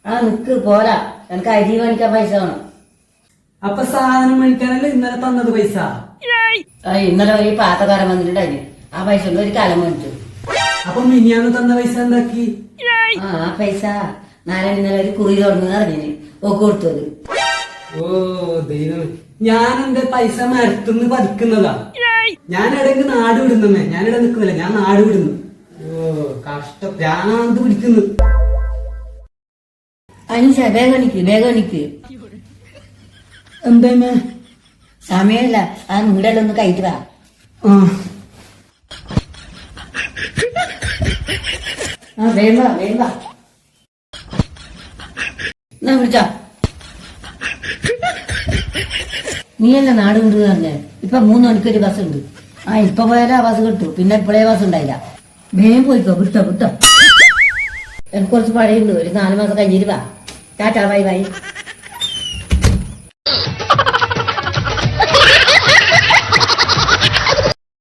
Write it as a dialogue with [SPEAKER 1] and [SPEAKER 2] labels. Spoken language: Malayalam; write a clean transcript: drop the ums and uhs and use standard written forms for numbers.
[SPEAKER 1] ആ നിക്ക് പോരാ, എനിക്ക് അരി മേടിക്കാൻ പൈസ വേണം.
[SPEAKER 2] അപ്പൊ സാധനം മേടിക്കാനല്ലേ ഇന്നലെ തന്നത് പൈസ?
[SPEAKER 1] ഇന്നലെ ഒരു പാത്തക്കാരൻ വന്നിട്ടുണ്ടായി, ആ പൈസ കൊണ്ട് ഒരു കലം മേടിച്ചു.
[SPEAKER 2] അപ്പൊ മിനിയാന്ന് തന്ന പൈസ എന്താക്കി?
[SPEAKER 1] ആ പൈസ നാരായണ ഇന്നലെ ഒരു കുറി തുറന്നു അറിഞ്ഞിന് ഓക്ക് കൊടുത്തത്.
[SPEAKER 2] ഓ ദൈവം, ഞാൻ എന്റെ പൈസ മരത്തുനിന്ന് പതിക്കുന്നതാ. ഞാൻ ഇടയ്ക്ക് നാട് വിടുന്നമ്മേ, ഞാനിവിടെ നിൽക്കുന്നില്ല, ഞാൻ നാട് വിടുന്നു. ഓ കഷ്ട ഭ്രാന്ത് പിടിക്കുന്നു.
[SPEAKER 1] അനിഷ വേഗം എണിക്ക്.
[SPEAKER 2] എന്താ
[SPEAKER 1] സമയമില്ല, ആ നീടെല്ലാം ഒന്ന് കഴിച്ചു വാ. വേഗം വാ. എന്നാ വിളിച്ചോ. നീയല്ല നാട് കൊണ്ട് പറഞ്ഞേ. ഇപ്പൊ 3 മണിക്കൊരു ബസ് ഉണ്ട്. ഇപ്പൊ പോയാലും ആ ബസ് കിട്ടു, പിന്നെ ഇപ്പോഴേ ബസ് ഉണ്ടായില്ല. വേഗം പോയിക്കോ, വിട്ടോ. എനിക്ക് കുറച്ച് പഴയുണ്ട്, ഒരു 4 മാസം കഴിഞ്ഞിട്ട് വാ. ടാറ്റാ, ബൈ.